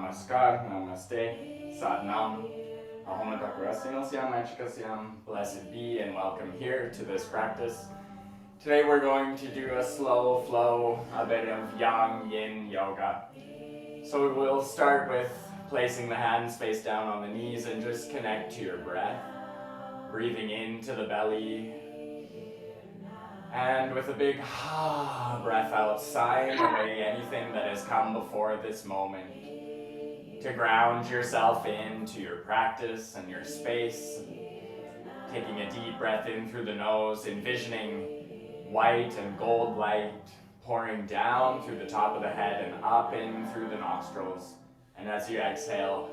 Namaskar, Namaste, Sat Nam, Ahoma Takurasinos Yam, Achikasyam, blessed be and welcome here to this practice. Today we're going to do a slow flow, a bit of Yang Yin Yoga. So we'll start with placing the hands face down on the knees and just connect to your breath. Breathing into the belly. And with a big breath out, sighing away anything that has come before this moment. To ground yourself into your practice and your space. Taking a deep breath in through the nose, envisioning white and gold light pouring down through the top of the head and up in through the nostrils. And as you exhale,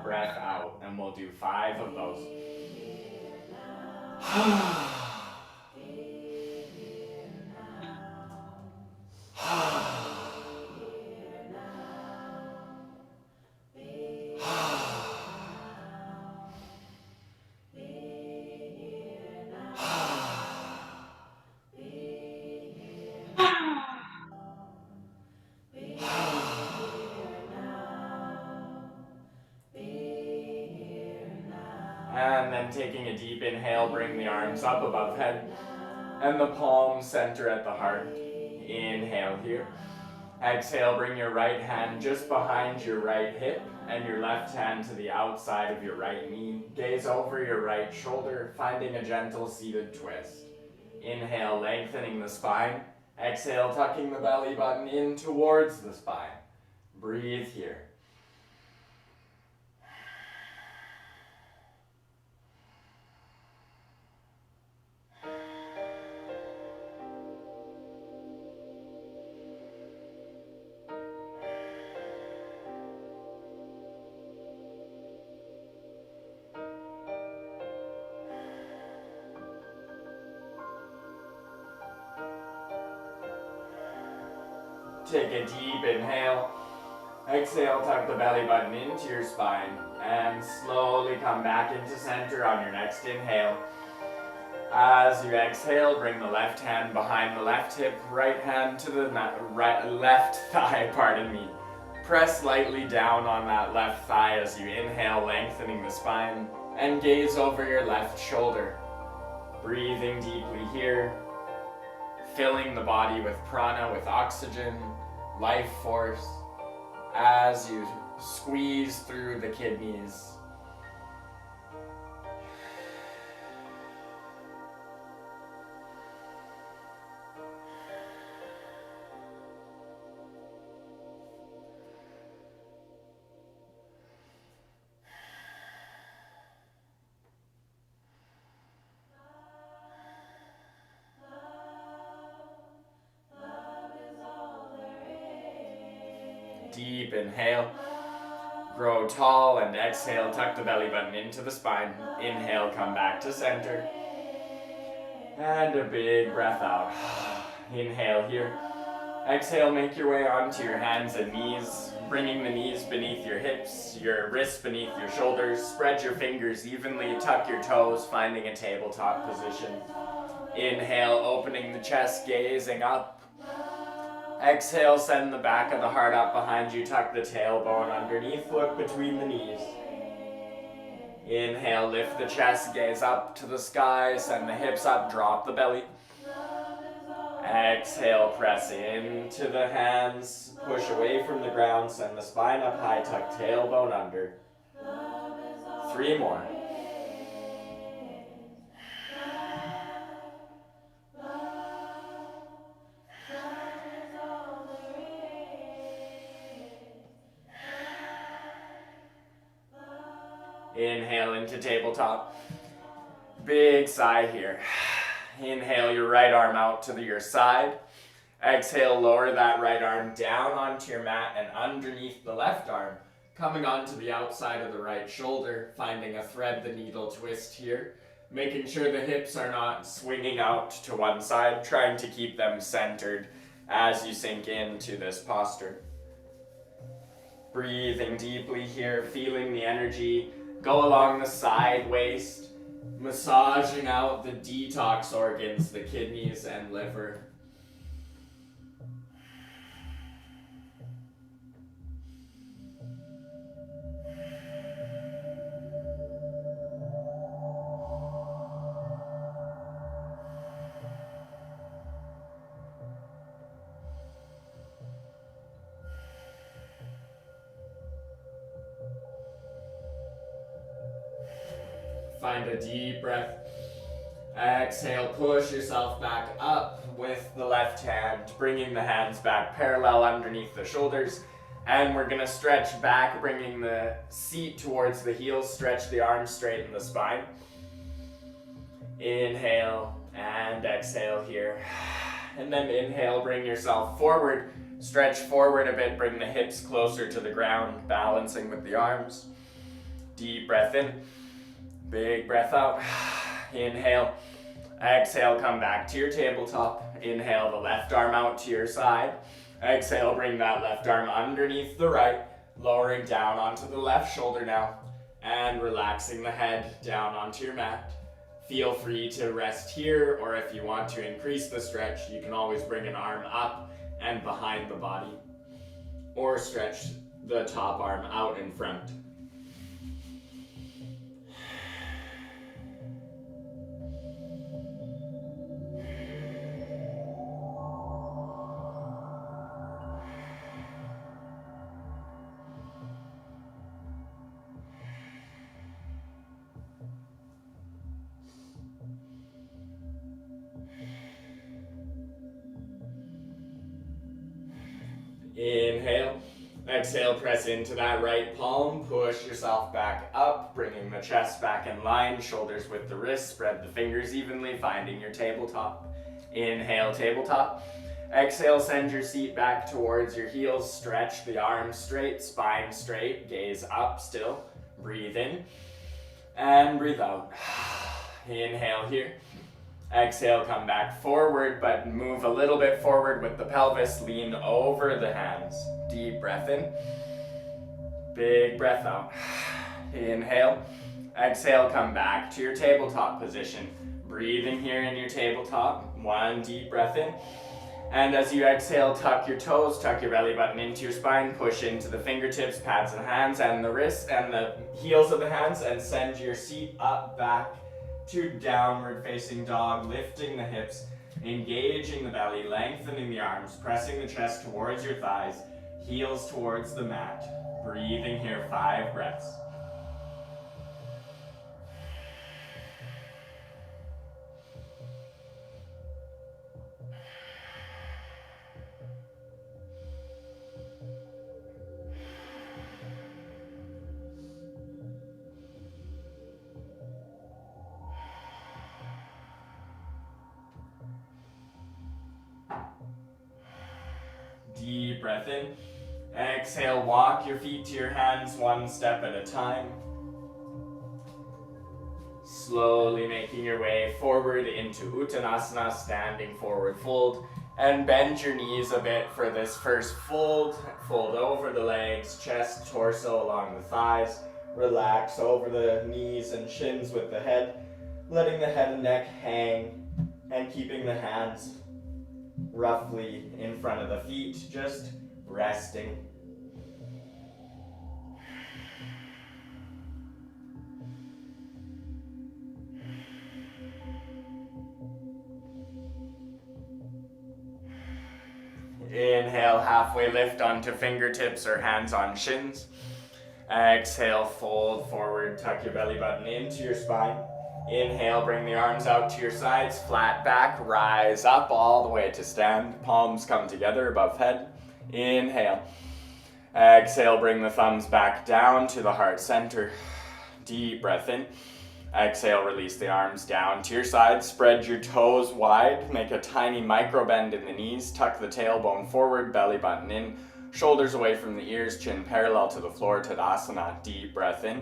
breath out. And we'll do 5 of those. And then taking a deep inhale, bring the arms up above head and the palms center at the heart. Inhale here. Exhale, bring your right hand just behind your right hip and your left hand to the outside of your right knee. Gaze over your right shoulder, finding a gentle seated twist. Inhale, lengthening the spine. Exhale, tucking the belly button in towards the spine. Breathe here. Take a deep inhale. Exhale, tuck the belly button into your spine and slowly come back into center on your next inhale. As you exhale, bring the left hand behind the left hip, right hand to the left thigh, Press lightly down on that left thigh as you inhale, lengthening the spine, and gaze over your left shoulder. Breathing deeply here, filling the body with prana, with oxygen, life force, as you squeeze through the kidneys. Deep inhale, grow tall, and exhale, tuck the belly button into the spine. Inhale, come back to center. And a big breath out. Inhale here. Exhale, make your way onto your hands and knees, bringing the knees beneath your hips, your wrists beneath your shoulders. Spread your fingers evenly, tuck your toes, finding a tabletop position. Inhale, opening the chest, gazing up. Exhale, send the back of the heart up behind you, tuck the tailbone underneath, look between the knees. Inhale, lift the chest, gaze up to the sky, send the hips up, drop the belly. Exhale, press into the hands, push away from the ground, send the spine up high, tuck tailbone under. 3 more. Inhale into tabletop. Big sigh here. Inhale your right arm out to your side. Exhale, lower that right arm down onto your mat and underneath the left arm, coming onto the outside of the right shoulder, finding a thread the needle twist here, making sure the hips are not swinging out to one side, trying to keep them centered as you sink into this posture. Breathing deeply here, feeling the energy go along the side waist, massaging out the detox organs, the kidneys and liver. Find a deep breath. Exhale, push yourself back up with the left hand, bringing the hands back parallel underneath the shoulders. And we're gonna stretch back, bringing the seat towards the heels, stretch the arms, straighten the spine. Inhale and exhale here. And then inhale, bring yourself forward, stretch forward a bit, bring the hips closer to the ground, balancing with the arms. Deep breath in, big breath out. Inhale, exhale, come back to your tabletop. Inhale the left arm out to your side. Exhale, bring that left arm underneath the right, lowering down onto the left shoulder now, and relaxing the head down onto your mat. Feel free to rest here, or if you want to increase the stretch, you can always bring an arm up and behind the body, or stretch the top arm out in front. Inhale, exhale, press into that right palm, push yourself back up, bringing the chest back in line, shoulders with the wrists, spread the fingers evenly, finding your tabletop. Inhale, tabletop. Exhale, send your seat back towards your heels, stretch the arms straight, spine straight, gaze up still. Breathe in and breathe out. Inhale here. Exhale, come back forward, but move a little bit forward with the pelvis. Lean over the hands. Deep breath in. Big breath out. Inhale. Exhale, come back to your tabletop position. Breathing here in your tabletop. One deep breath in. And as you exhale, tuck your toes, tuck your belly button into your spine, push into the fingertips, pads of the hands, and the wrists, and the heels of the hands, and send your seat up, back, to downward facing dog, lifting the hips, engaging the belly, lengthening the arms, pressing the chest towards your thighs, heels towards the mat. Breathing here, 5 breaths. Deep breath in. Exhale, walk your feet to your hands one step at a time. Slowly making your way forward into Uttanasana, standing forward fold. And bend your knees a bit for this first fold. Fold over the legs, chest, torso along the thighs. Relax over the knees and shins with the head. Letting the head and neck hang and keeping the hands roughly in front of the feet, just resting. Inhale, halfway lift onto fingertips or hands on shins. Exhale, fold forward, tuck your belly button into your spine. Inhale, bring the arms out to your sides, flat back, rise up all the way to stand. Palms come together above head. Inhale. Exhale, bring the thumbs back down to the heart center. Deep breath in. Exhale, release the arms down to your sides. Spread your toes wide. Make a tiny micro bend in the knees. Tuck the tailbone forward, belly button in. Shoulders away from the ears, chin parallel to the floor, Tadasana. Deep breath in.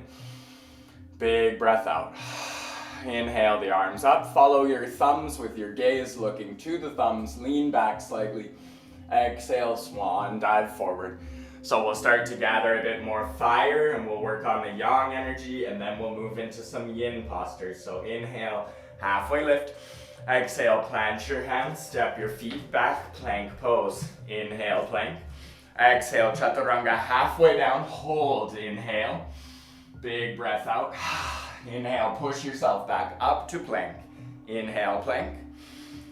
Big breath out. Inhale the arms up, follow your thumbs with your gaze looking to the thumbs, lean back slightly. Exhale, swan, dive forward. So we'll start to gather a bit more fire and we'll work on the yang energy and then we'll move into some yin postures. So inhale, halfway lift. Exhale, plant your hands, step your feet back, plank pose. Inhale, plank. Exhale, chaturanga, halfway down, hold, inhale. Big breath out. Inhale, push yourself back up to plank. Inhale, plank.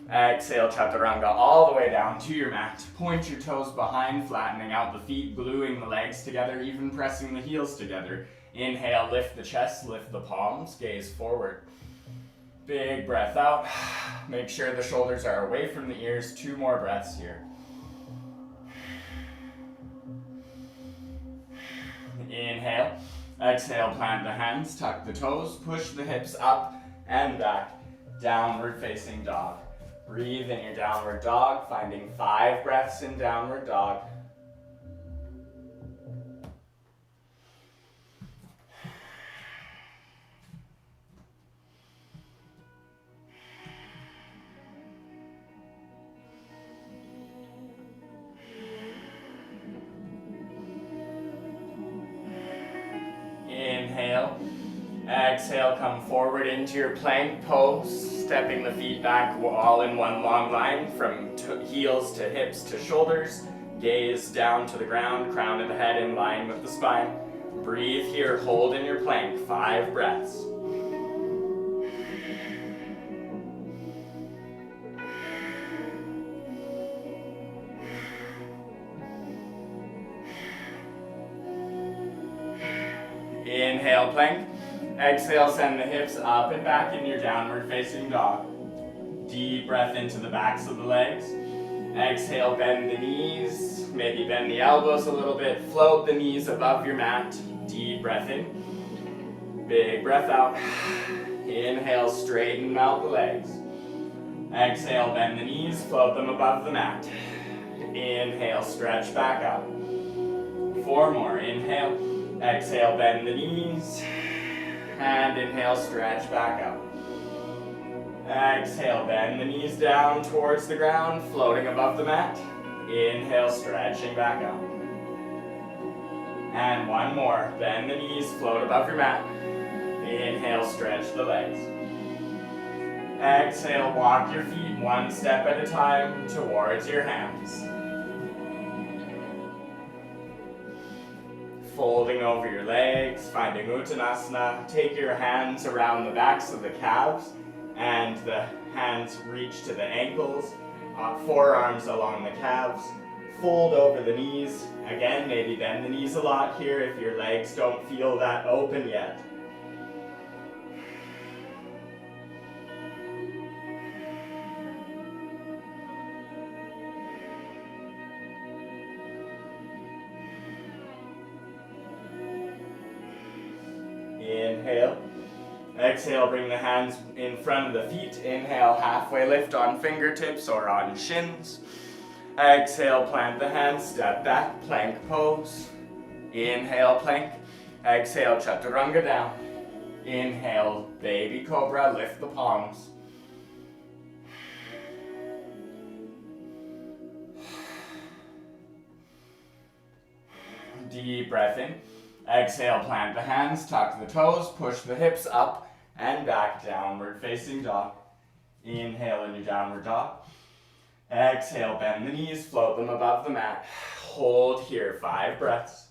Exhale, chaturanga, all the way down to your mat. Point your toes behind, flattening out the feet, gluing the legs together, even pressing the heels together. Inhale, lift the chest, lift the palms, gaze forward. Big breath out. Make sure the shoulders are away from the ears. 2 more breaths here. Inhale. Exhale, plant the hands, tuck the toes, push the hips up and back. Downward facing dog. Breathe in your downward dog, finding 5 breaths in downward dog. Inhale. Exhale, come forward into your plank pose, stepping the feet back all in one long line from heels to hips to shoulders. Gaze down to the ground, crown of the head in line with the spine. Breathe here, hold in your plank, 5 breaths. Inhale, plank. Exhale, send the hips up and back in your downward facing dog. Deep breath into the backs of the legs. Exhale, bend the knees. Maybe bend the elbows a little bit. Float the knees above your mat. Deep breath in. Big breath out. Inhale, straighten out the legs. Exhale, bend the knees. Float them above the mat. Inhale, stretch back up. 4 more. Inhale. Exhale, bend the knees. And inhale, stretch back up. Exhale, bend the knees down towards the ground, floating above the mat. Inhale, stretching back up. And 1 more. Bend the knees, float above your mat. Inhale, stretch the legs. Exhale, walk your feet 1 step at a time towards your hands. Folding over your legs, finding Uttanasana. Take your hands around the backs of the calves and the hands reach to the ankles. Forearms along the calves. Fold over the knees. Again, maybe bend the knees a lot here if your legs don't feel that open yet. Inhale. Exhale, bring the hands in front of the feet. Inhale, halfway lift on fingertips or on shins. Exhale, plant the hands, step back, plank pose. Inhale, plank. Exhale, chaturanga down. Inhale, baby cobra, lift the palms. Deep breath in. Exhale, plant the hands, tuck the toes, push the hips up and back, downward facing dog. Inhale in your downward dog. Exhale, bend the knees, float them above the mat. Hold here, 5 breaths.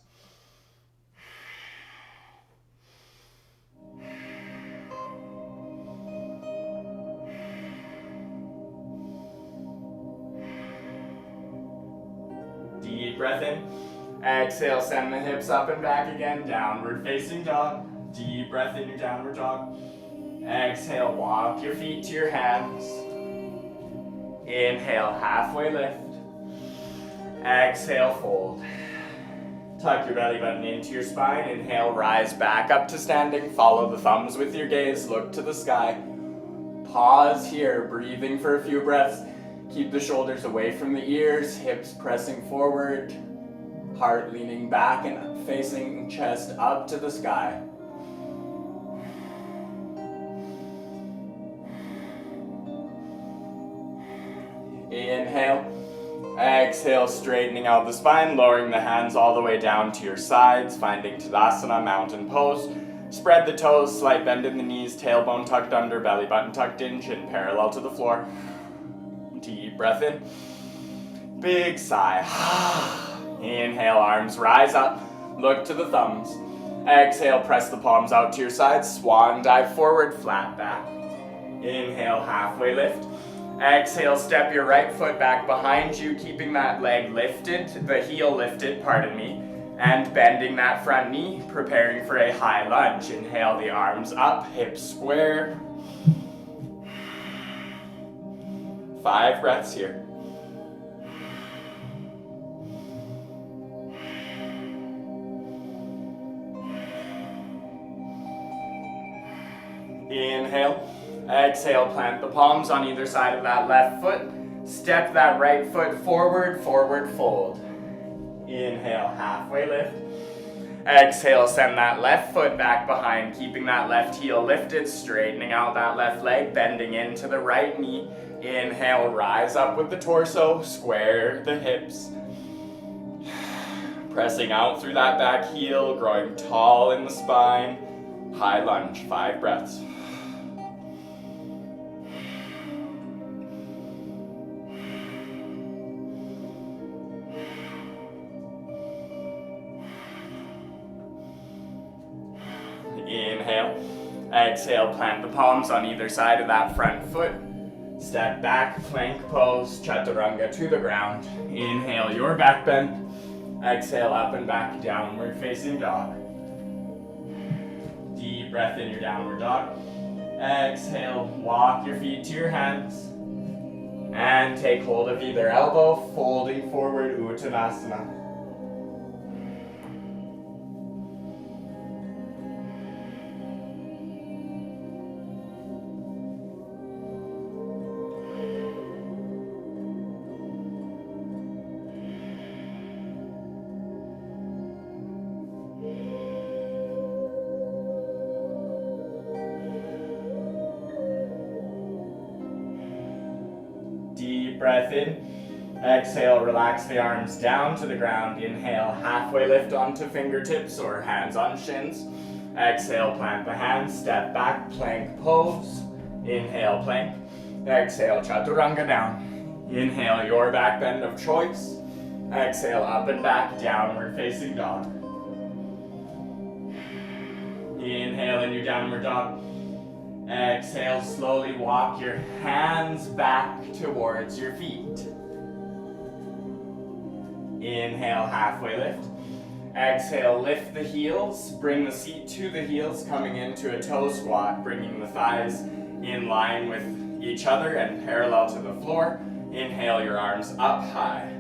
Deep breath in. Exhale, send the hips up and back again, downward facing dog. Deep breath in your downward dog. Exhale, walk your feet to your hands. Inhale, halfway lift. Exhale, fold. Tuck your belly button into your spine. Inhale, rise back up to standing. Follow the thumbs with your gaze. Look to the sky. Pause here, breathing for a few breaths. Keep the shoulders away from the ears, hips pressing forward. Heart leaning back and facing chest up to the sky. Inhale. Exhale, straightening out the spine, lowering the hands all the way down to your sides, finding Tadasana, mountain pose. Spread the toes, slight bend in the knees, tailbone tucked under, belly button tucked in, chin parallel to the floor. Deep breath in. Big sigh. Inhale, arms rise up, look to the thumbs. Exhale, press the palms out to your sides, swan dive forward, flat back. Inhale, halfway lift. Exhale, step your right foot back behind you, keeping that leg lifted, the heel lifted, pardon me. And bending that front knee, preparing for a high lunge. Inhale the arms up, hips square. 5 breaths here. Inhale. Exhale, plant the palms on either side of that left foot. Step that right foot forward, forward fold. Inhale, halfway lift. Exhale, send that left foot back behind, keeping that left heel lifted, straightening out that left leg, bending into the right knee. Inhale, rise up with the torso, square the hips. Pressing out through that back heel, growing tall in the spine. High lunge, 5 breaths. Inhale. Exhale, plant the palms on either side of that front foot. Step back, plank pose, chaturanga to the ground. Inhale, your back bend. Exhale, up and back, downward facing dog. Deep breath in your downward dog. Exhale, walk your feet to your hands. And take hold of either elbow, folding forward, Uttanasana. Breath in. Exhale, relax the arms down to the ground. Inhale, halfway lift onto fingertips or hands on shins. Exhale, plant the hands, step back, plank pose. Inhale, plank. Exhale, chaturanga down. Inhale, your back bend of choice. Exhale, up and back, downward facing dog. Inhale in your downward dog. Exhale, slowly walk your hands back towards your feet. Inhale, halfway lift. Exhale, lift the heels, bring the seat to the heels, coming into a toe squat, bringing the thighs in line with each other and parallel to the floor. Inhale, your arms up high.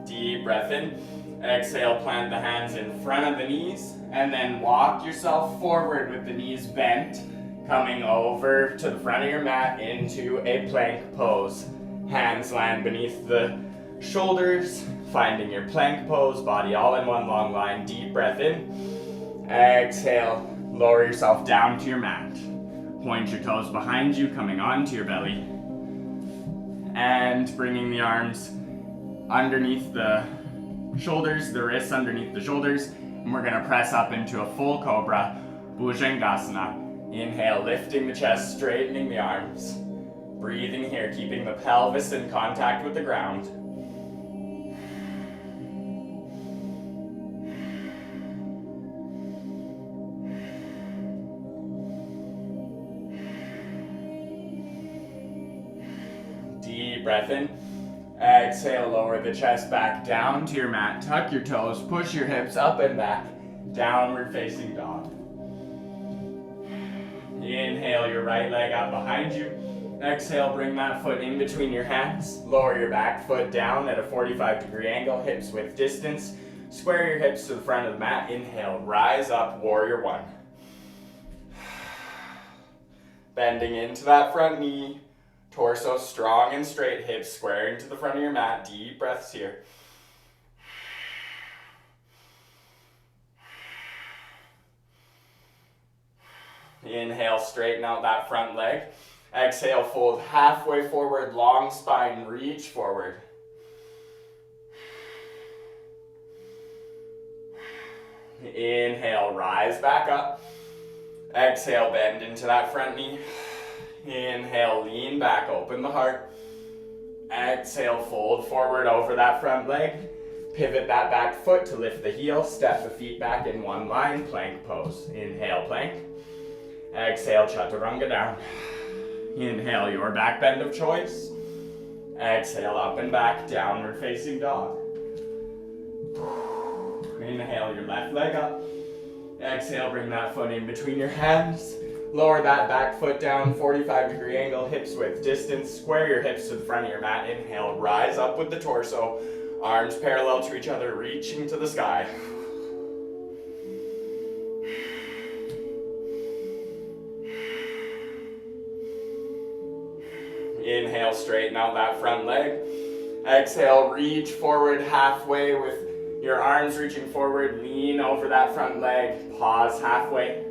Deep breath in. Exhale, plant the hands in front of the knees, and then walk yourself forward with the knees bent, coming over to the front of your mat into a plank pose. Hands land beneath the shoulders, finding your plank pose, body all in one long line. Deep breath in. Exhale, lower yourself down to your mat. Point your toes behind you, coming onto your belly. And bringing the arms underneath the shoulders, the wrists underneath the shoulders, and we're gonna press up into a full cobra, Bhujangasana. Inhale, lifting the chest, straightening the arms. Breathing here, keeping the pelvis in contact with the ground. Deep breath in. Exhale, lower the chest back down to your mat. Tuck your toes, push your hips up and back. Downward facing dog. Inhale, your right leg up behind you. Exhale, bring that foot in between your hands. Lower your back foot down at a 45-degree angle, hips width distance. Square your hips to the front of the mat. Inhale, rise up, warrior one. Bending into that front knee. Torso strong and straight, hips squaring to the front of your mat. Deep breaths here. Inhale, straighten out that front leg. Exhale, fold halfway forward, long spine, reach forward. Inhale, rise back up. Exhale, bend into that front knee. Inhale, lean back, open the heart. Exhale, fold forward over that front leg. Pivot that back foot to lift the heel. Step the feet back in one line, plank pose. Inhale, plank. Exhale, chaturanga down. Inhale your back bend of choice. Exhale up and back, downward facing dog. Inhale your left leg up. Exhale, bring that foot in between your hands. Lower that back foot down, 45-degree angle, hips width distance. Square your hips to the front of your mat. Inhale, rise up with the torso. Arms parallel to each other, reaching to the sky. Inhale, straighten out that front leg. Exhale, reach forward halfway with your arms reaching forward. Lean over that front leg. Pause halfway.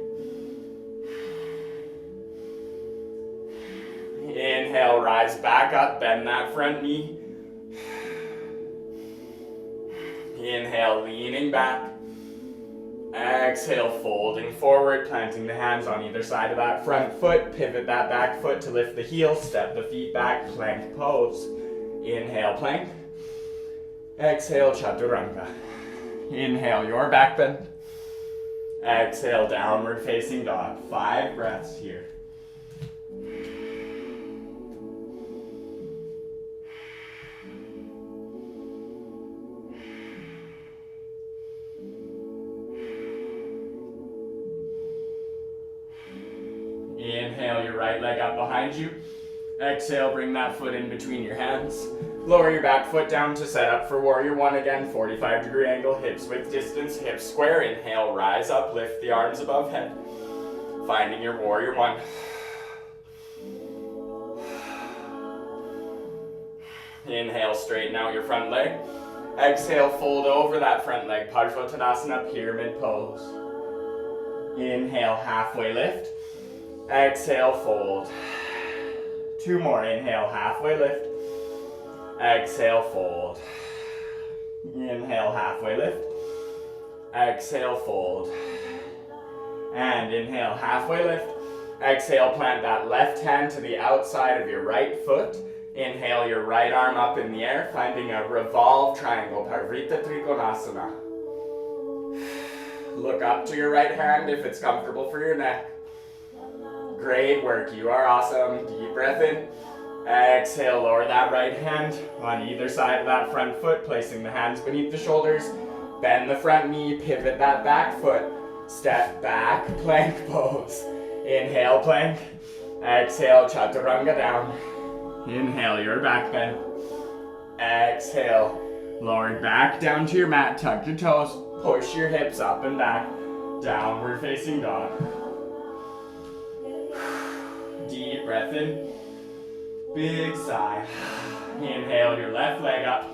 Inhale, rise back up, bend that front knee. Inhale, leaning back. Exhale, folding forward, planting the hands on either side of that front foot. Pivot that back foot to lift the heel. Step the feet back, plank pose. Inhale, plank. Exhale, chaturanga. Inhale, your back bend. Exhale, downward facing dog. 5 breaths here. Inhale your right leg up behind you. Exhale, bring that foot in between your hands. Lower your back foot down to set up for warrior one again. 45-degree angle, hips width distance, hips square. Inhale, rise up, lift the arms above head. Finding your warrior one. Inhale, straighten out your front leg. Exhale, fold over that front leg. Parsvottanasana, pyramid pose. Inhale, halfway lift. Exhale, fold. 2 more. Inhale, halfway lift. Exhale, fold. Inhale, halfway lift. Exhale, fold. And inhale, halfway lift. Exhale, plant that left hand to the outside of your right foot. Inhale your right arm up in the air, finding a revolve triangle, Parvrita Trikonasana. Look up to your right hand if it's comfortable for your neck. Great work, you are awesome. Deep breath in. Exhale, lower that right hand on either side of that front foot, placing the hands beneath the shoulders. Bend the front knee, pivot that back foot. Step back, plank pose. Inhale, plank. Exhale, chaturanga down. Inhale, your back bend. Exhale, lower back down to your mat, tuck your toes, push your hips up and back. Downward facing dog. Deep breath in. Big sigh. Inhale your left leg up.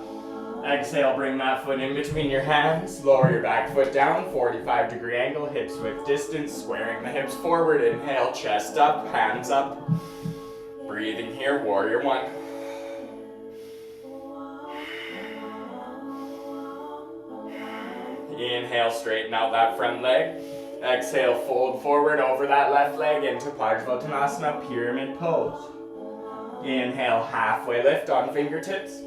Exhale, bring that foot in between your hands. Lower your back foot down, 45-degree angle, hips width distance, squaring the hips forward. Inhale, chest up, hands up. Breathing here, warrior one. Inhale, straighten out that front leg. Exhale, fold forward over that left leg into Parsvottanasana, pyramid pose. Inhale, halfway lift on fingertips.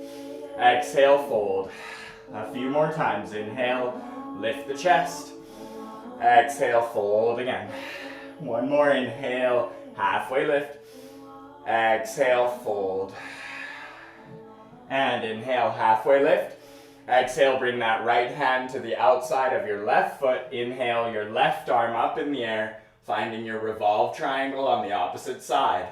Exhale, fold. A few more times. Inhale, lift the chest. Exhale, fold again. One more. Inhale, halfway lift. Exhale, fold. And inhale, halfway lift. Exhale, bring that right hand to the outside of your left foot. Inhale, your left arm up in the air, finding your revolve triangle on the opposite side.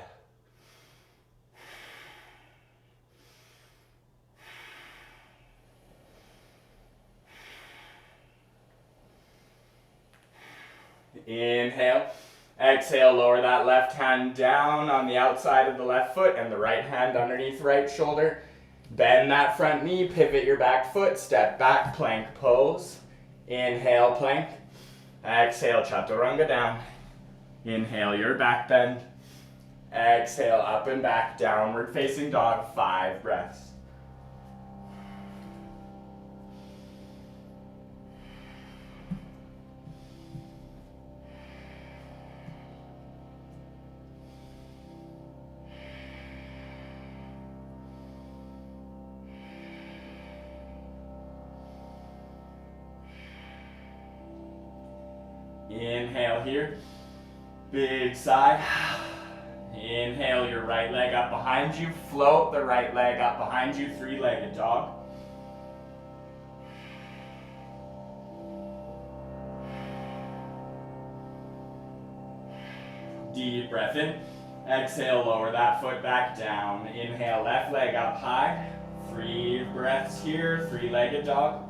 Inhale. Exhale, lower that left hand down on the outside of the left foot and the right hand underneath right shoulder. Bend that front knee, pivot your back foot, step back, plank pose. Inhale, plank. Exhale, chaturanga down. Inhale, your back bend. Exhale, up and back, downward facing dog, 5 breaths. Inhale here, big sigh. Inhale your right leg up behind you. Float the right leg up behind you, three-legged dog. Deep breath in. Exhale, lower that foot back down. Inhale, left leg up high. 3 breaths here, three-legged dog.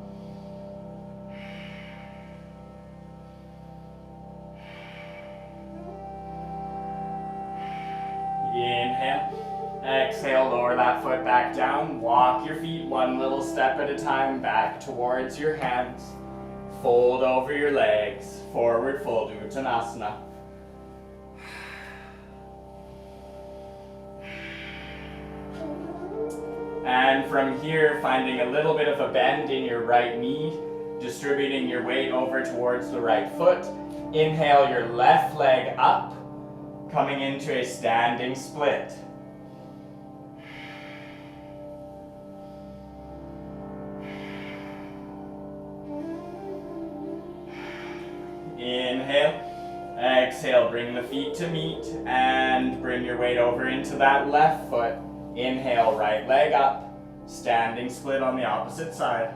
Inhale. Exhale, lower that foot back down. Walk your feet one little step at a time back towards your hands. Fold over your legs. Forward fold, Uttanasana. And from here, finding a little bit of a bend in your right knee, distributing your weight over towards the right foot. Inhale your left leg up, coming into a standing split. Inhale. Exhale, bring the feet to meet and bring your weight over into that left foot. Inhale, right leg up, standing split on the opposite side.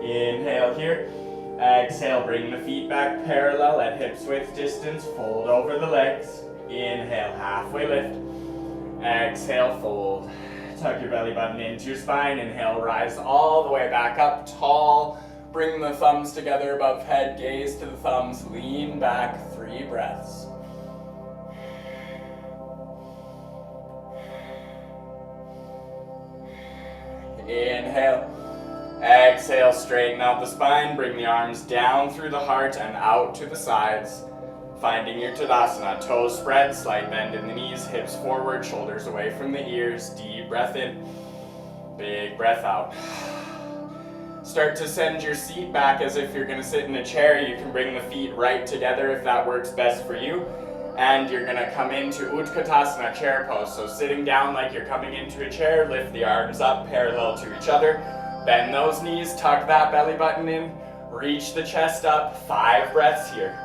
Inhale here. Exhale, bring the feet back parallel at hips width distance. Fold over the legs. Inhale, halfway lift. Exhale, fold. Tuck your belly button into your spine. Inhale, rise all the way back up, tall. Bring the thumbs together above head, gaze to the thumbs, lean back, 3 breaths. Inhale. Exhale, straighten out the spine, bring the arms down through the heart and out to the sides. Finding your Tadasana, toes spread, slight bend in the knees, hips forward, shoulders away from the ears. Deep breath in, big breath out. Start to send your seat back as if you're going to sit in a chair. You can bring the feet right together if that works best for you. And you're going to come into Utkatasana, chair pose. So sitting down like you're coming into a chair, lift the arms up parallel to each other. Bend those knees, tuck that belly button in, reach the chest up, 5 breaths here.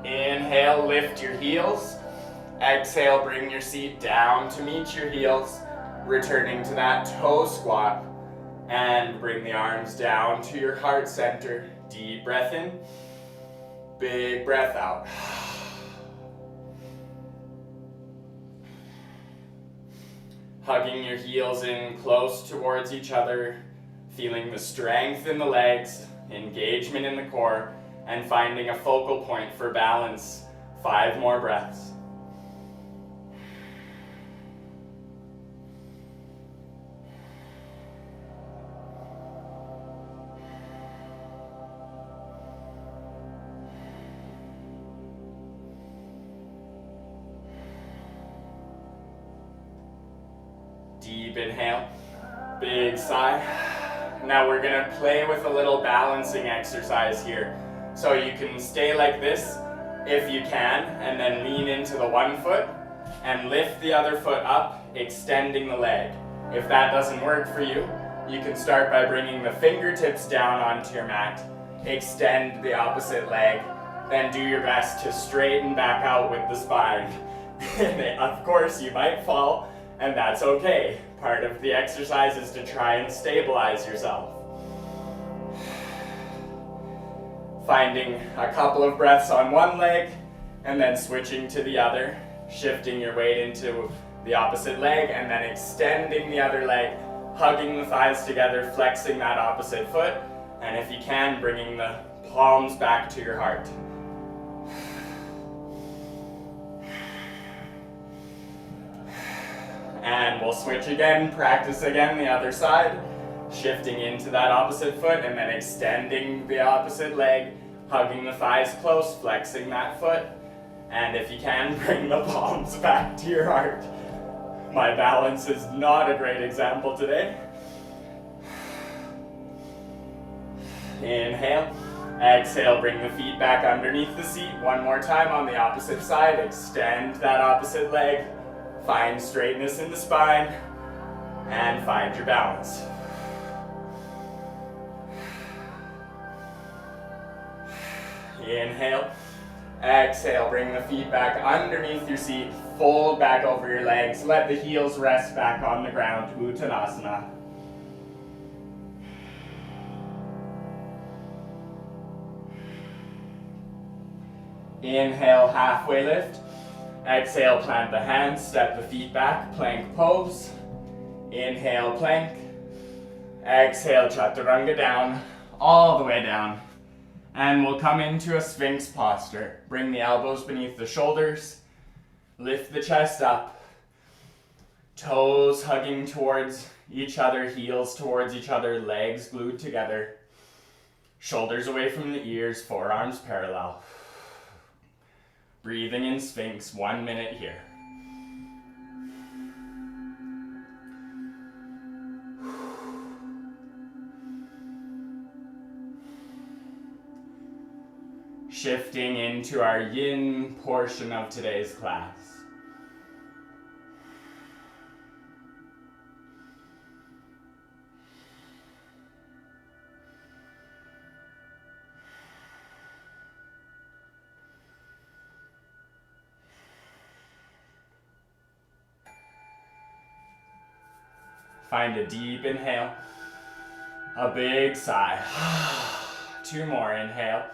Inhale, lift your heels. Exhale, bring your seat down to meet your heels, returning to that toe squat. And bring the arms down to your heart center. Deep breath in, big breath out. Hugging your heels in close towards each other, feeling the strength in the legs, engagement in the core, and finding a focal point for balance. 5 more breaths. Deep inhale, big sigh. Now we're gonna play with a little balancing exercise here. So you can stay like this if you can, and then lean into the one foot and lift the other foot up, extending the leg. If that doesn't work for you, you can start by bringing the fingertips down onto your mat, extend the opposite leg, then do your best to straighten back out with the spine. Of course, you might fall, and that's okay. Part of the exercise is to try and stabilize yourself. Finding a couple of breaths on one leg, and then switching to the other, shifting your weight into the opposite leg, and then extending the other leg, hugging the thighs together, flexing that opposite foot, and if you can, bringing the palms back to your heart. And we'll switch again, practice again the other side, shifting into that opposite foot and then extending the opposite leg, hugging the thighs close, flexing that foot, and if you can, bring the palms back to your heart. My balance is not a great example today. Inhale, Exhale, bring the feet back underneath the seat. One more time on the opposite side. Extend that opposite leg. Find straightness in the spine. And find your balance. Inhale. Exhale, bring the feet back underneath your seat. Fold back over your legs. Let the heels rest back on the ground. Uttanasana. Inhale, halfway lift. Exhale, plant the hands, step the feet back, plank pose. Inhale, plank. Exhale, chaturanga down, all the way down. And we'll come into a Sphinx posture. Bring the elbows beneath the shoulders. Lift the chest up. Toes hugging towards each other, heels towards each other, legs glued together. Shoulders away from the ears, forearms parallel. Breathing in Sphinx, 1 minute here. Shifting into our Yin portion of today's class. Find a deep inhale, a big sigh. 2 more, inhale,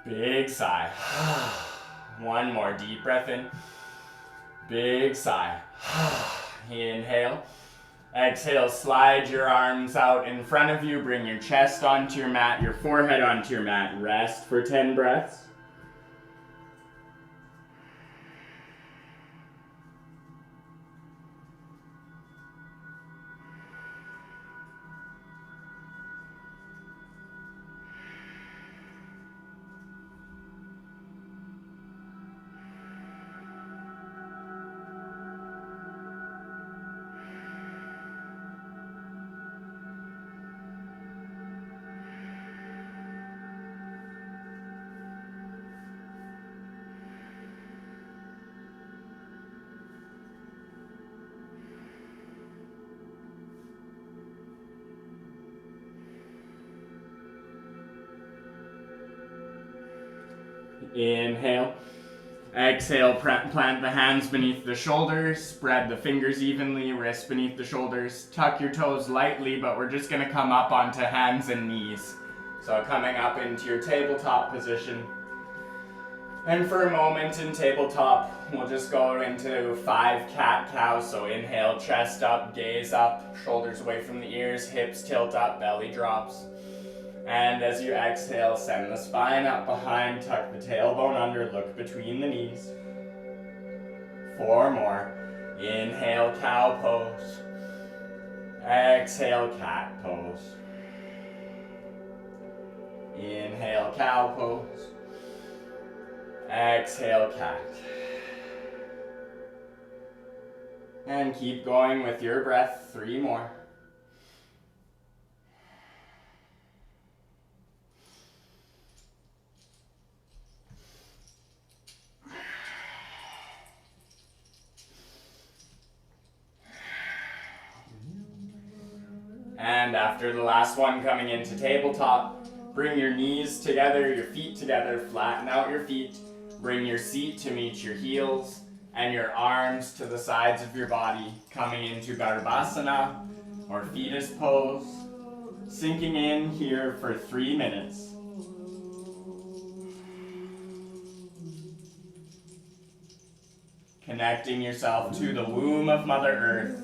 big sigh. 1 more, deep breath in, big sigh. Inhale, exhale, slide your arms out in front of you, bring your chest onto your mat, your forehead onto your mat, rest for 10 breaths. Inhale. Exhale, plant the hands beneath the shoulders, spread the fingers evenly, wrists beneath the shoulders, tuck your toes lightly, but we're just gonna come up onto hands and knees. So coming up into your tabletop position. And for a moment in tabletop, we'll just go into 5 cat-cow. So inhale, chest up, gaze up, shoulders away from the ears, hips tilt up, belly drops. And as you exhale, send the spine up behind, tuck the tailbone under, look between the knees. 4 more. Inhale, cow pose. Exhale, cat pose. Inhale, cow pose. Exhale, cat. And keep going with your breath, 3 more. And after the last one, coming into tabletop, bring your knees together, your feet together, flatten out your feet, bring your seat to meet your heels, and your arms to the sides of your body, coming into Garbhasana, or fetus pose, sinking in here for 3 minutes. Connecting yourself to the womb of Mother Earth.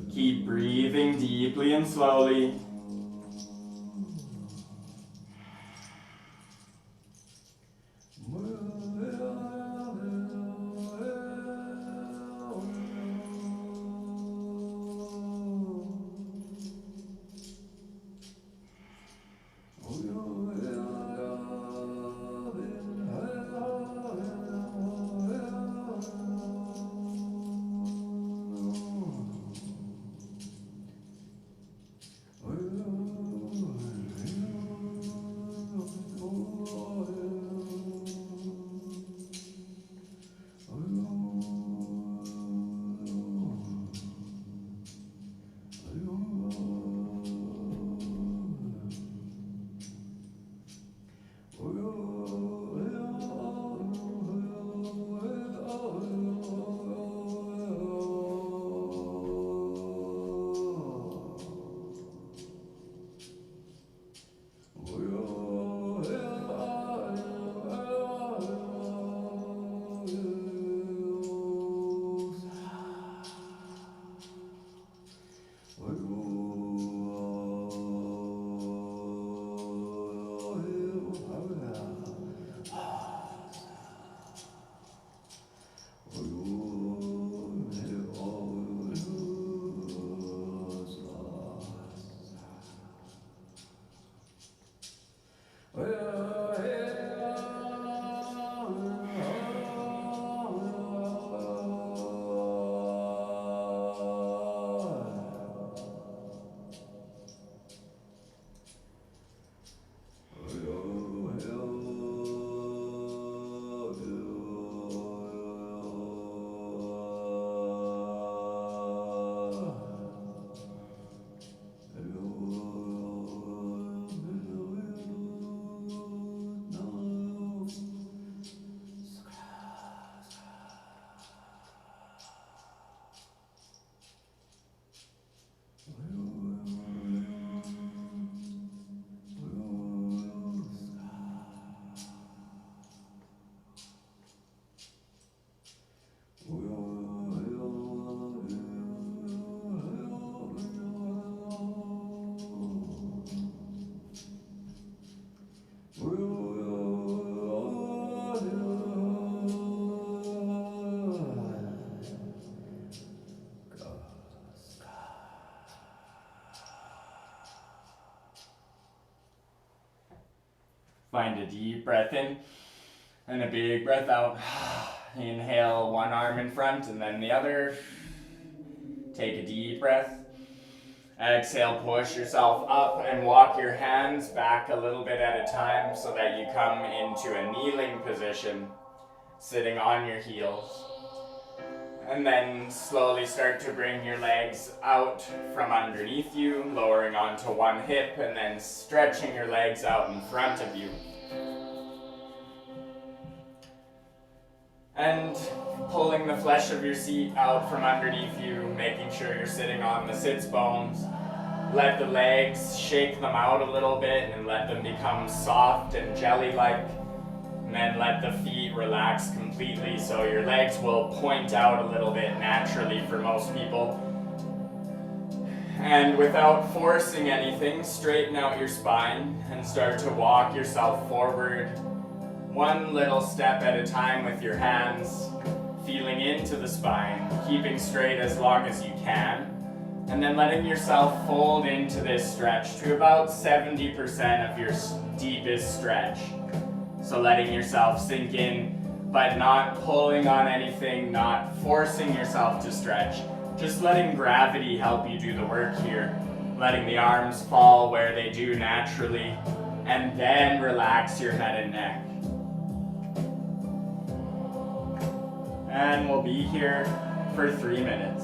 Keep breathing deeply and slowly. Find a deep breath in and a big breath out. Inhale, one arm in front and then the other. Take a deep breath. Exhale, push yourself up and walk your hands back a little bit at a time so that you come into a kneeling position, sitting on your heels. And then slowly start to bring your legs out from underneath you, lowering onto one hip and then stretching your legs out in front of you. And pulling the flesh of your seat out from underneath you, making sure you're sitting on the sits bones. Let the legs, shake them out a little bit and let them become soft and jelly-like. And then let the feet relax completely so your legs will point out a little bit naturally for most people. And without forcing anything, straighten out your spine and start to walk yourself forward. One little step at a time with your hands, feeling into the spine, keeping straight as long as you can, and then letting yourself fold into this stretch to about 70% of your deepest stretch. So letting yourself sink in, but not pulling on anything, not forcing yourself to stretch, just letting gravity help you do the work here, letting the arms fall where they do naturally, and then relax your head and neck. And we'll be here for 3 minutes.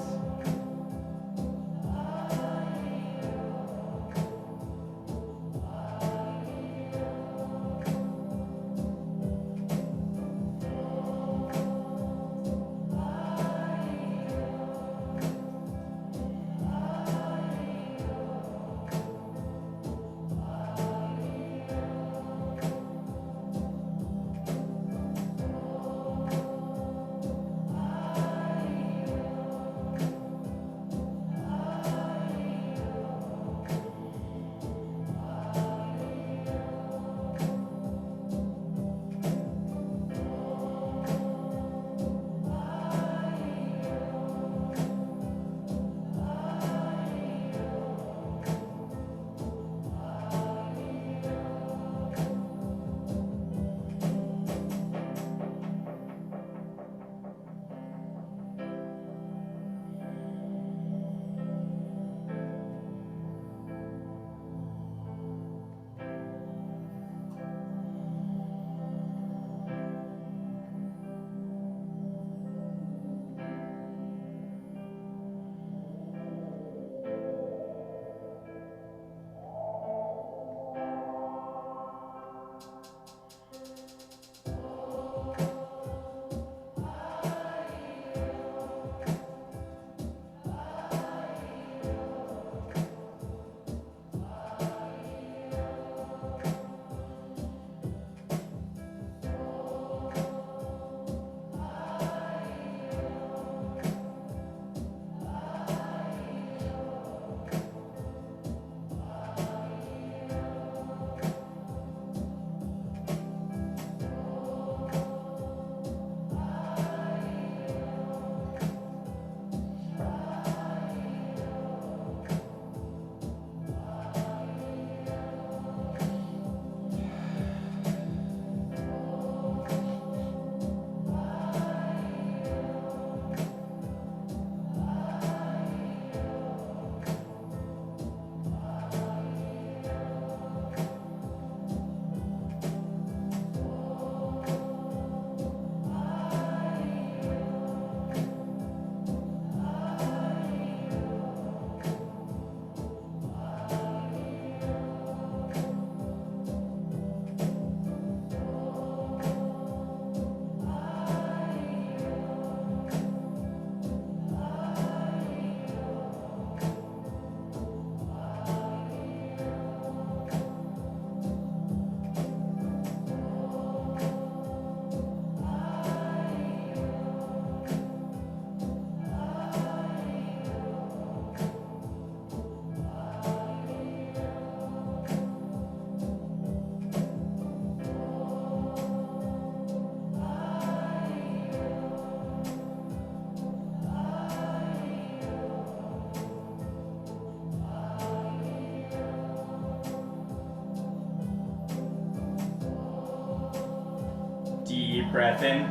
breath in.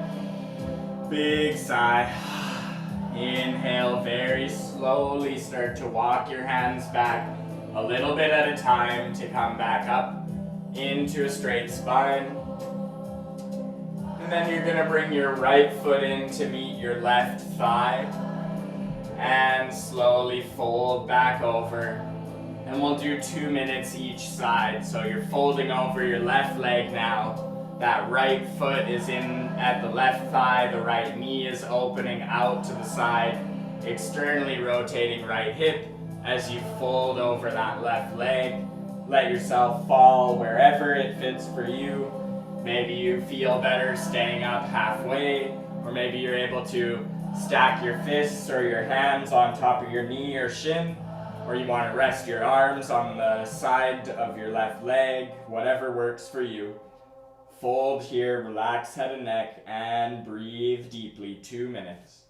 Big sigh. Inhale, very slowly start to walk your hands back a little bit at a time to come back up into a straight spine. And then you're gonna bring your right foot in to meet your left thigh and slowly fold back over. And we'll do 2 minutes each side. So you're folding over your left leg now. That right foot is in at the left thigh, the right knee is opening out to the side, externally rotating right hip as you fold over that left leg. Let yourself fall wherever it fits for you. Maybe you feel better staying up halfway, or maybe you're able to stack your fists or your hands on top of your knee or shin, or you want to rest your arms on the side of your left leg, whatever works for you. Fold here, relax head and neck, and breathe deeply. 2 minutes.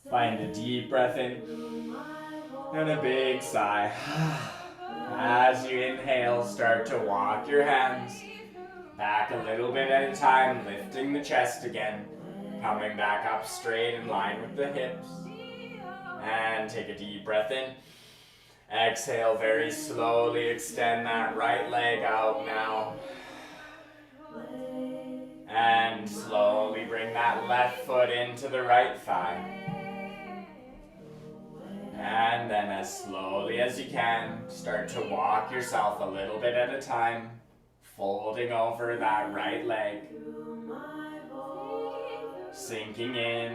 Find a deep breath in and a big sigh. As you inhale, start to walk your hands back a little bit at a time, lifting the chest again, coming back up straight in line with the hips. And take a deep breath in. Exhale, very slowly extend that right leg out now. And slowly bring that left foot into the right thigh. And then as slowly as you can, start to walk yourself a little bit at a time, folding over that right leg, sinking in,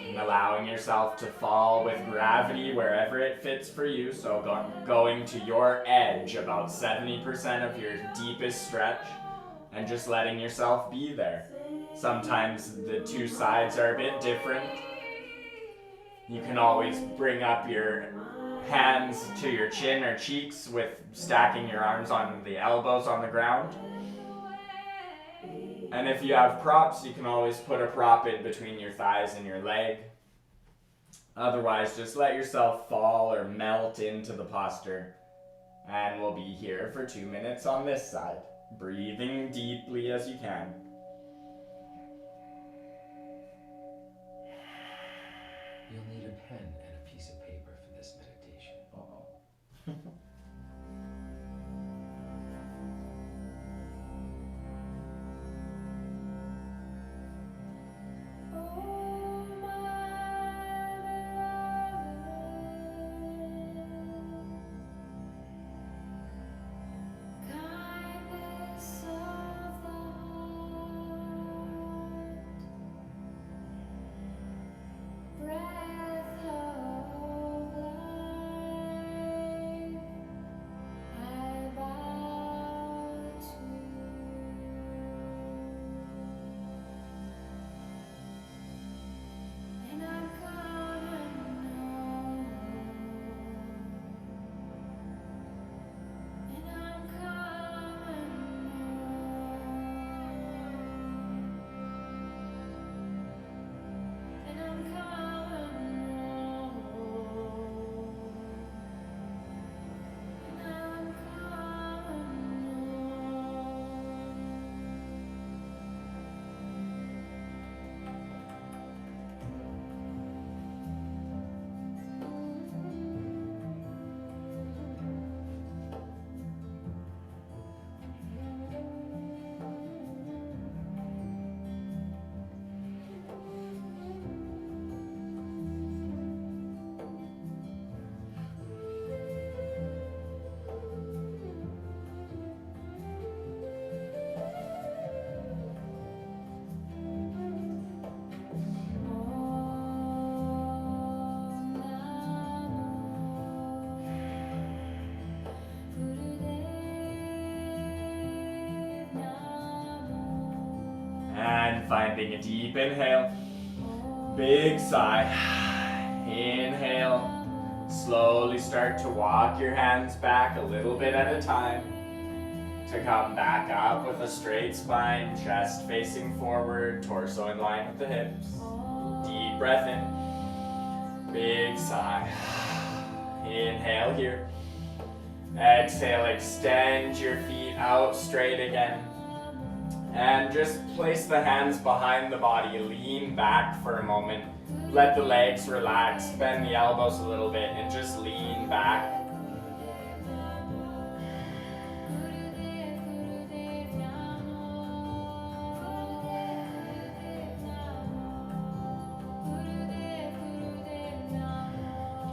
and allowing yourself to fall with gravity wherever it fits for you. So going to your edge, about 70% of your deepest stretch, and just letting yourself be there. Sometimes the two sides are a bit different. You can always bring up your hands to your chin or cheeks with stacking your arms on the elbows on the ground. And if you have props, you can always put a prop in between your thighs and your leg. Otherwise, just let yourself fall or melt into the posture. And we'll be here for 2 minutes on this side, breathing deeply as you can. You'll need a pen and a piece of paper for this meditation. Breath of life. finding a deep inhale, big sigh. Inhale, slowly start to walk your hands back a little bit at a time to come back up with a straight spine, chest facing forward, torso in line with the hips. Deep breath in, big sigh. Inhale here. Exhale, extend your feet out straight again. And just place the hands behind the body, lean back for a moment. Let the legs relax, bend the elbows a little bit, and just lean back.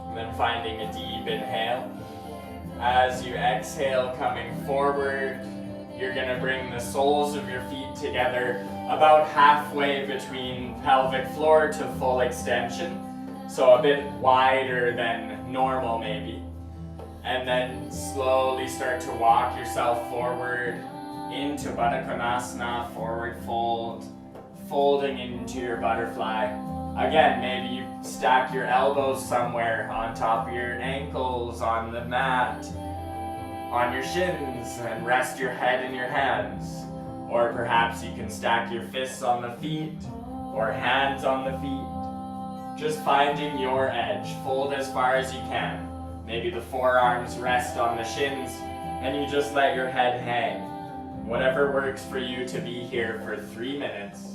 And then finding a deep inhale. As you exhale, coming forward, you're going to bring the soles of your feet together about halfway between pelvic floor to full extension. So a bit wider than normal maybe. And then slowly start to walk yourself forward into Baddha Konasana, forward fold, folding into your butterfly. Again, maybe you stack your elbows somewhere on top of your ankles, on the mat, on your shins, and rest your head in your hands. Or perhaps you can stack your fists on the feet or hands on the feet. Just finding your edge. Fold as far as you can. Maybe the forearms rest on the shins and you just let your head hang. Whatever works for you to be here for 3 minutes.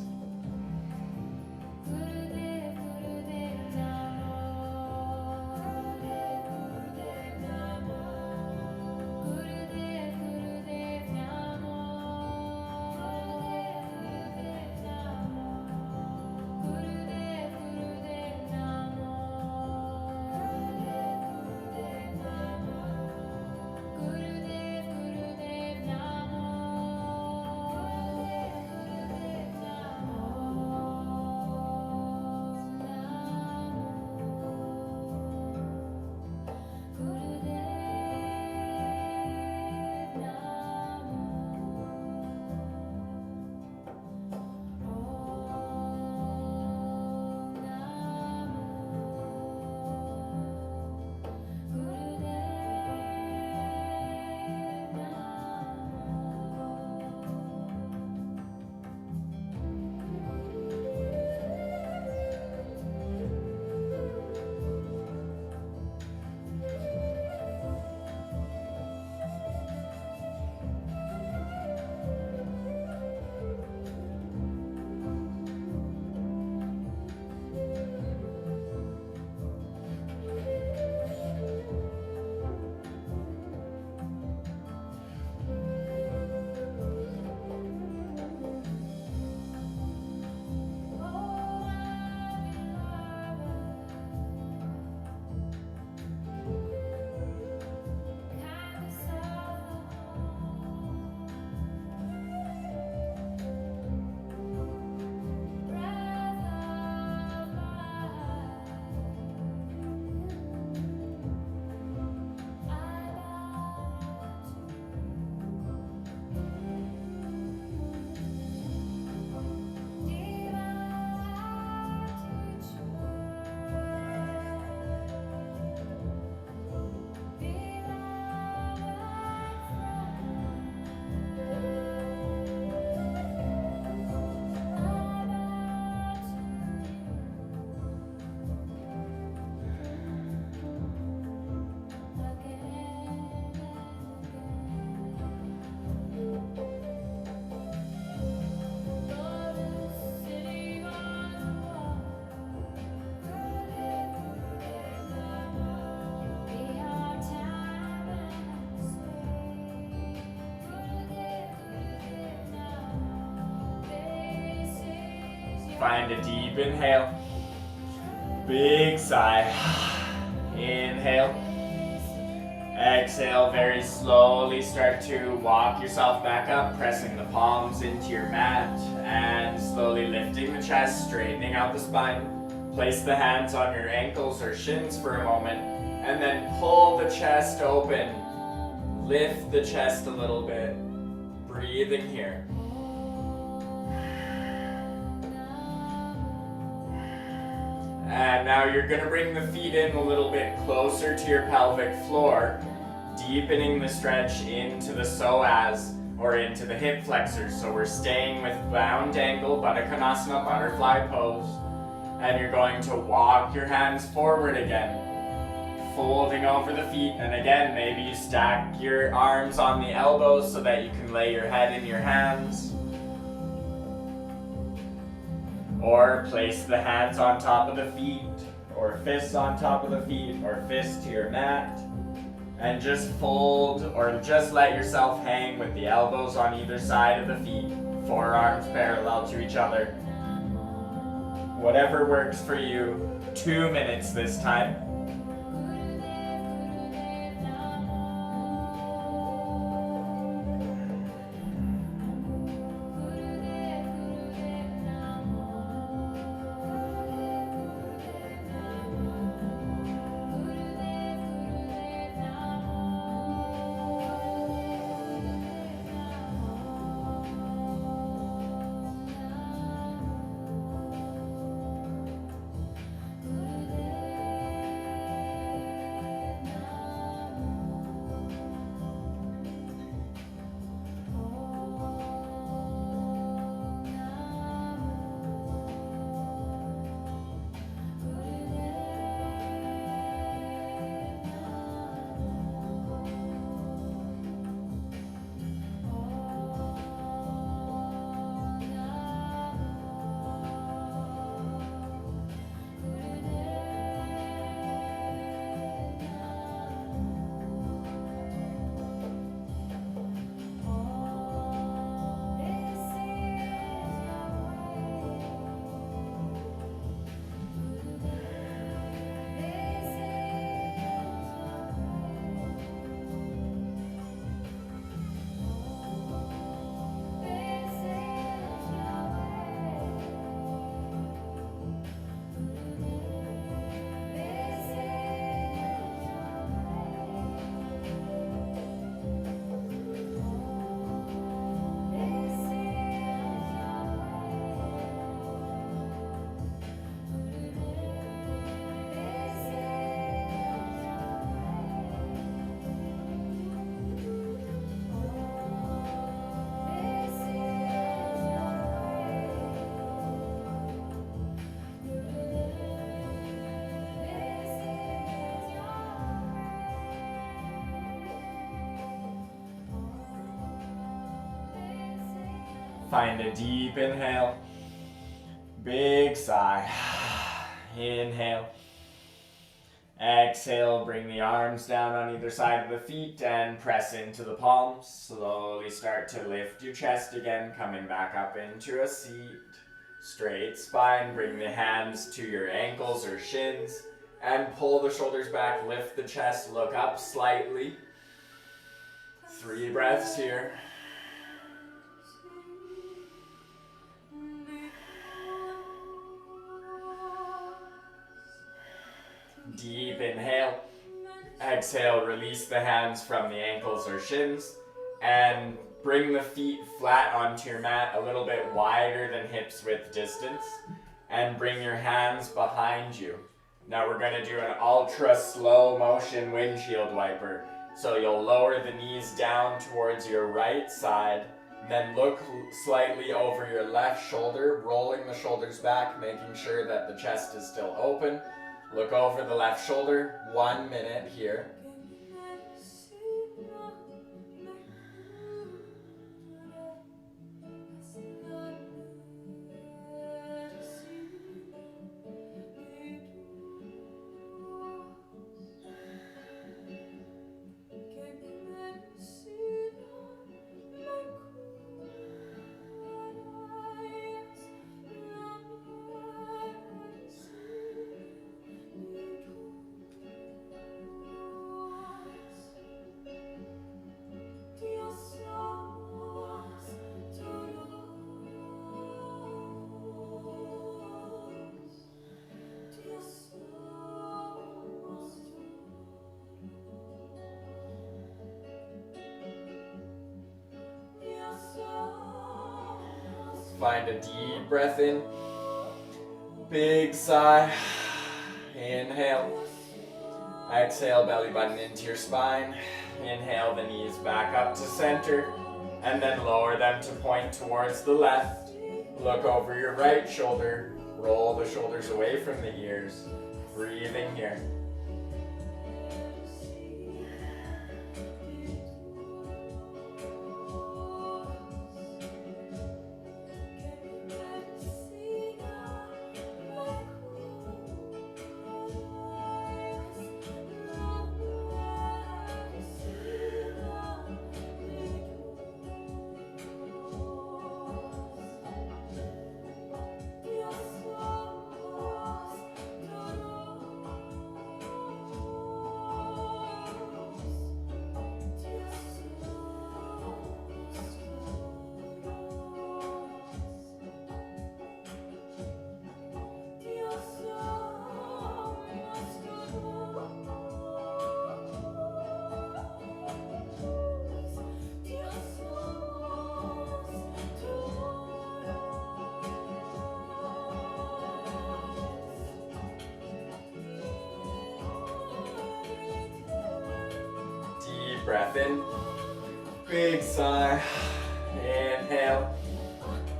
Find a deep inhale, big sigh. Inhale. Exhale, very slowly start to walk yourself back up, pressing the palms into your mat and slowly lifting the chest, straightening out the spine. Place the hands on your ankles or shins for a moment and then pull the chest open. Lift the chest a little bit. Breathing here. And now you're going to bring the feet in a little bit closer to your pelvic floor, deepening the stretch into the psoas or into the hip flexors. So we're staying with bound angle, Baddha Konasana, butterfly pose. And you're going to walk your hands forward again, folding over the feet. And again, maybe you stack your arms on the elbows so that you can lay your head in your hands. Or place the hands on top of the feet, or fists on top of the feet, or fists to your mat. And just fold, or just let yourself hang with the elbows on either side of the feet, forearms parallel to each other. Whatever works for you. 2 minutes this time. Find a deep inhale, big sigh, inhale, exhale, bring the arms down on either side of the feet and press into the palms. Slowly start to lift your chest again, coming back up into a seat. Straight spine, bring the hands to your ankles or shins and pull the shoulders back, lift the chest, look up slightly. 3 breaths here. Deep inhale. Exhale, release the hands from the ankles or shins and bring the feet flat onto your mat, a little bit wider than hips width distance, and bring your hands behind you. Now we're going to do an ultra slow motion windshield wiper. So you'll lower the knees down towards your right side, then look slightly over your left shoulder, rolling the shoulders back, making sure that the chest is still open. Look over the left shoulder, 1 minute here. Find a deep breath in, big sigh, Inhale. Exhale, belly button into your spine. Inhale the knees back up to center. And then lower them to point towards the left. Look over your right shoulder. Roll the shoulders away from the ears. Breathing here. Deep breath in. Big sigh. Inhale.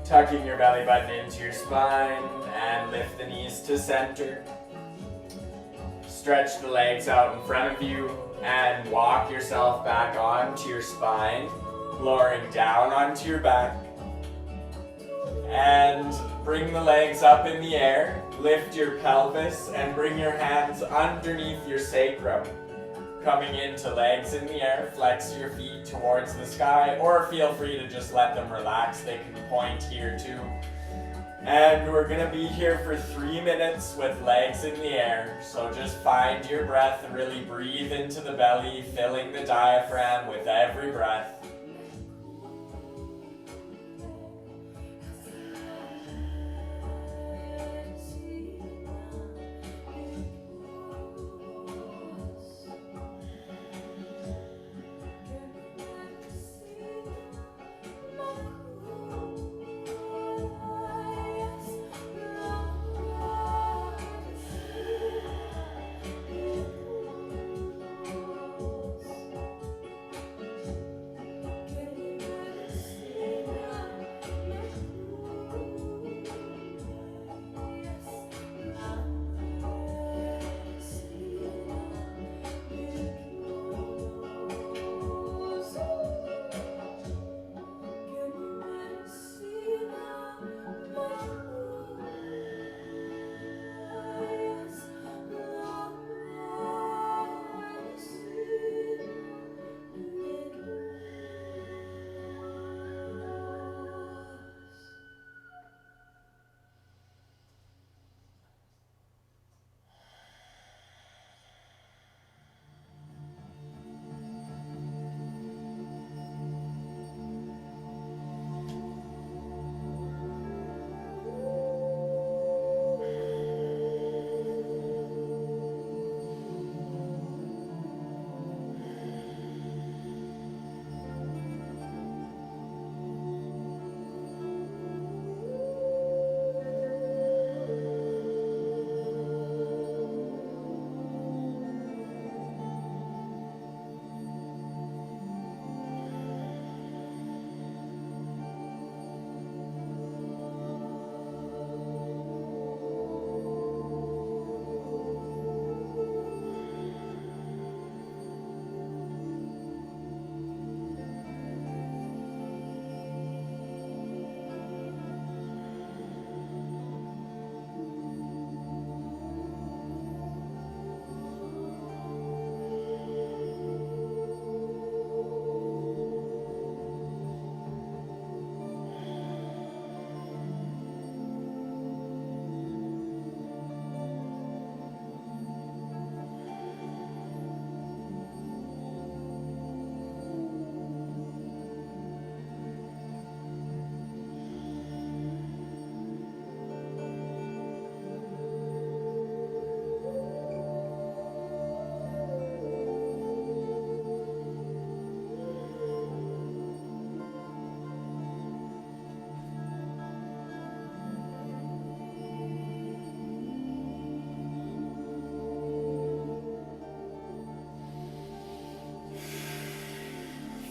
Tucking your belly button into your spine and lift the knees to center. Stretch the legs out in front of you and walk yourself back onto your spine, lowering down onto your back. And bring the legs up in the air. Lift your pelvis and bring your hands underneath your sacrum. Coming into legs in the air, flex your feet towards the sky, or feel free to just let them relax. They can point here too. And we're gonna be here for 3 minutes with legs in the air. So just find your breath and really breathe into the belly, filling the diaphragm with every breath.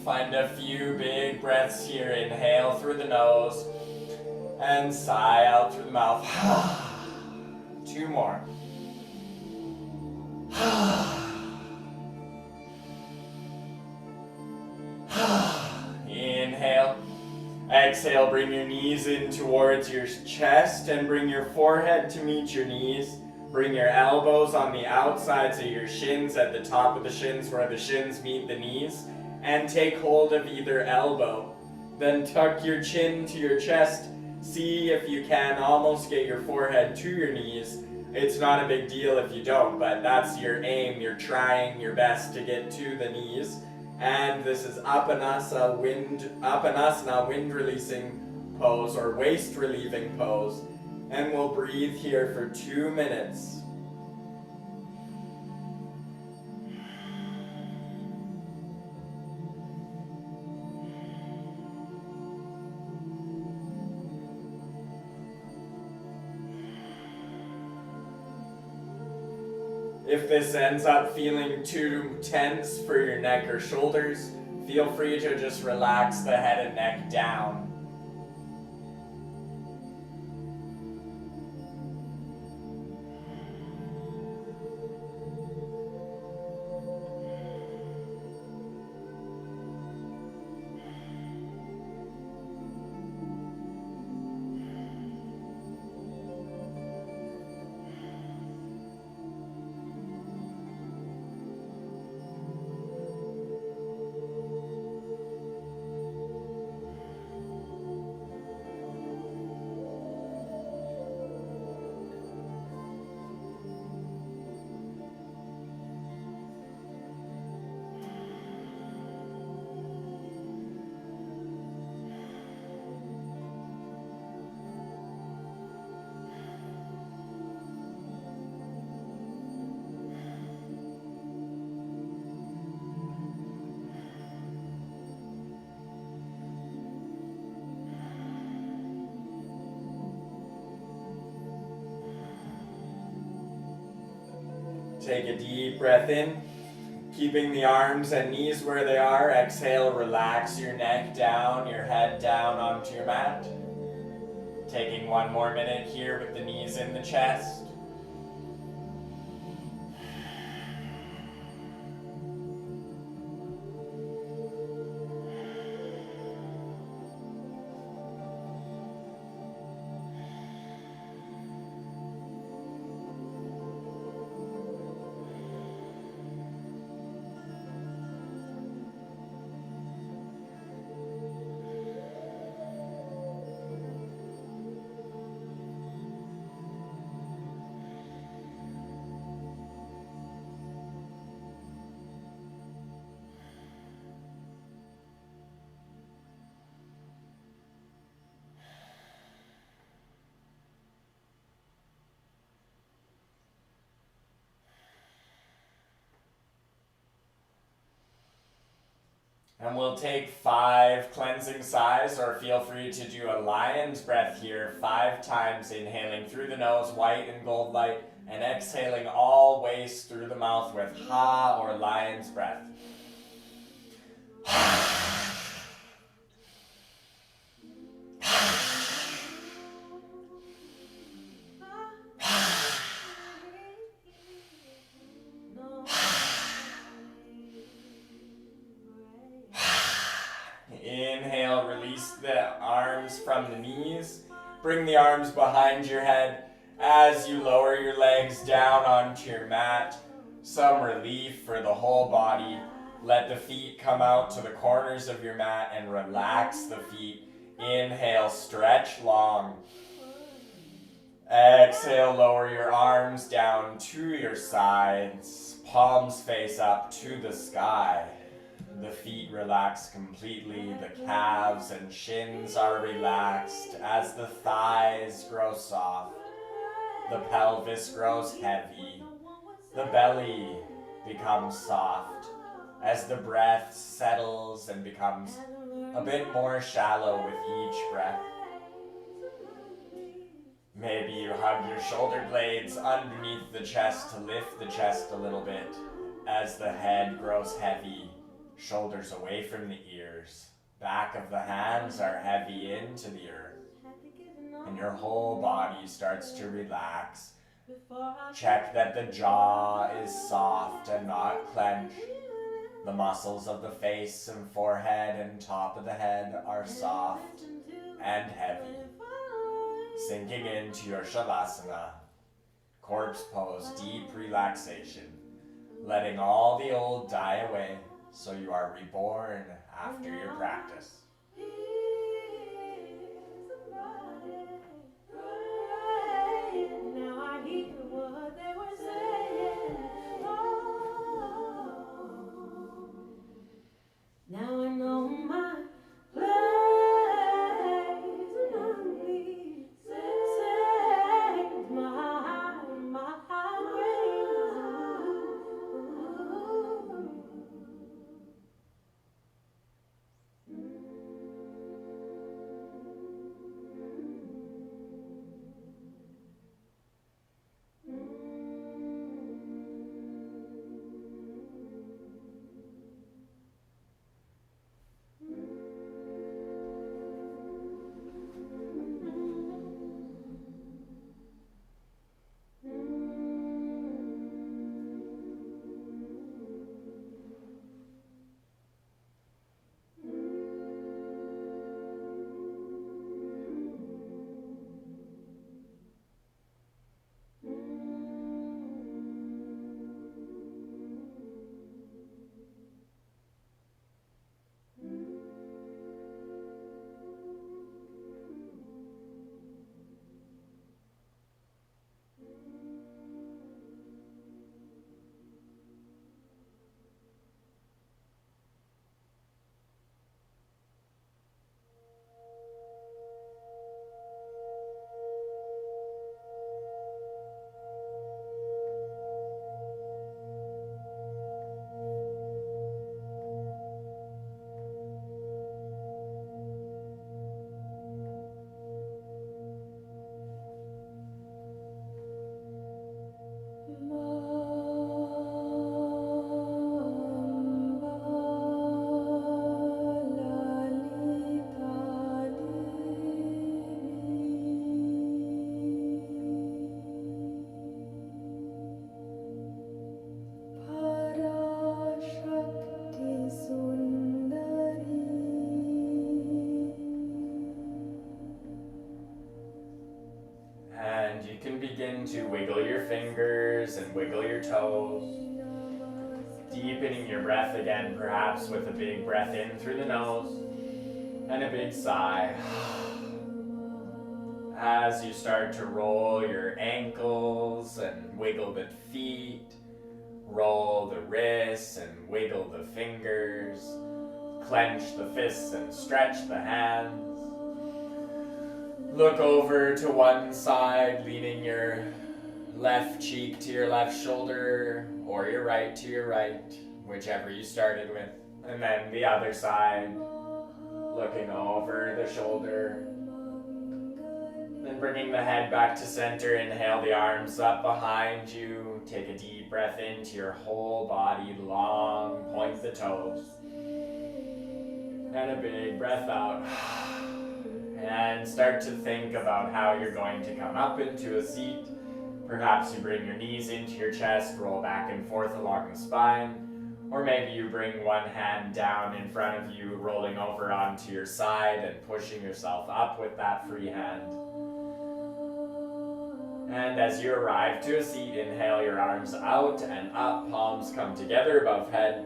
Find a few big breaths here. Inhale through the nose and sigh out through the mouth. 2 more. Inhale. Exhale, bring your knees in towards your chest and bring your forehead to meet your knees. Bring your elbows on the outsides of your shins at the top of the shins where the shins meet the knees, and take hold of either elbow. Then tuck your chin to your chest. See if you can almost get your forehead to your knees. It's not a big deal if you don't, but that's your aim. You're trying your best to get to the knees. And this is Apanasana, wind releasing pose or waist relieving pose. And we'll breathe here for 2 minutes. If this ends up feeling too tense for your neck or shoulders, feel free to just relax the head and neck down. Take a deep breath in, keeping the arms and knees where they are. Exhale, relax your neck down, your head down onto your mat. Taking 1 more minute here with the knees in the chest. And we'll take 5 cleansing sighs, or feel free to do a lion's breath here 5 times, inhaling through the nose, white and gold light, and exhaling all ways through the mouth with ha or lion's breath. Inhale, release the arms from the knees. Bring the arms behind your head as you lower your legs down onto your mat. Some relief for the whole body. Let the feet come out to the corners of your mat and relax the feet. Inhale, stretch long. Exhale, lower your arms down to your sides. Palms face up to the sky. The feet relax completely, the calves and shins are relaxed as the thighs grow soft. The pelvis grows heavy. The belly becomes soft as the breath settles and becomes a bit more shallow with each breath. Maybe you hug your shoulder blades underneath the chest to lift the chest a little bit as the head grows heavy. Shoulders away from the ears. shoulders. Back of the hands are heavy into the earth. And your whole body starts to relax. Check that the jaw is soft and not clenched. The muscles of the face and forehead and top of the head are soft and heavy. Sinking into your Shavasana, corpse pose, deep relaxation, letting all the old die away so you are reborn after your practice. Now I know my place, and only saved my And you can begin to wiggle your fingers and wiggle your toes, deepening your breath again, perhaps with a big breath in through the nose and a big sigh. As you start to roll your ankles and wiggle the feet, roll the wrists and wiggle the fingers, clench the fists and stretch the hands. Look over to one side, leaning your left cheek to your left shoulder or your right to your right, whichever you started with. And then the other side, looking over the shoulder. Then bringing the head back to center, inhale the arms up behind you. Take a deep breath into your whole body, long, point the toes. And a big breath out. And start to think about how you're going to come up into a seat. Perhaps you bring your knees into your chest, roll back and forth along the spine. Or maybe you bring one hand down in front of you, rolling over onto your side and pushing yourself up with that free hand. And as you arrive to a seat, inhale your arms out and up, palms come together above head.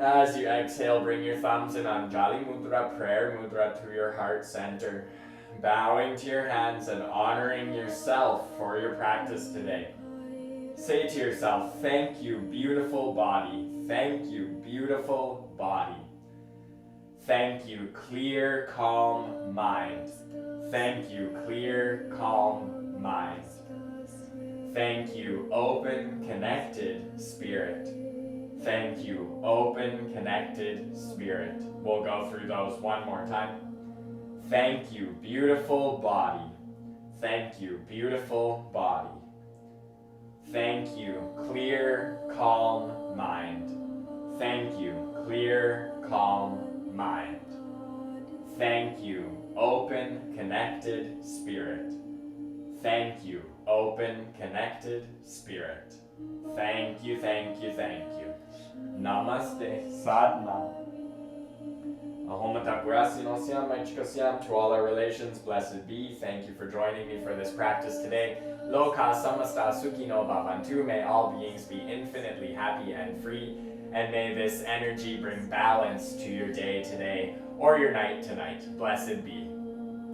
As you exhale, bring your thumbs in Anjali Mudra, prayer mudra through your heart center. Bowing to your hands and honoring yourself for your practice today. Say to yourself, thank you, beautiful body. Thank you, beautiful body. Thank you, clear, calm mind. Thank you, clear, calm mind. Thank you, open, connected spirit. Thank you, open, connected spirit. We'll go through those one more time. Thank you, beautiful body. Thank you, beautiful body. Thank you, clear, calm mind. Thank you, clear, calm mind. Thank you, open, connected spirit. Thank you, open, connected spirit. Thank you, thank you, thank you. Namaste, Sadnam. Ahom Takurasiam Maichikasiam, to all our relations, blessed be. Thank you for joining me for this practice today. Loka Samasta Sukhino Bhavantu, may all beings be infinitely happy and free, and may this energy bring balance to your day today or your night tonight. Blessed be.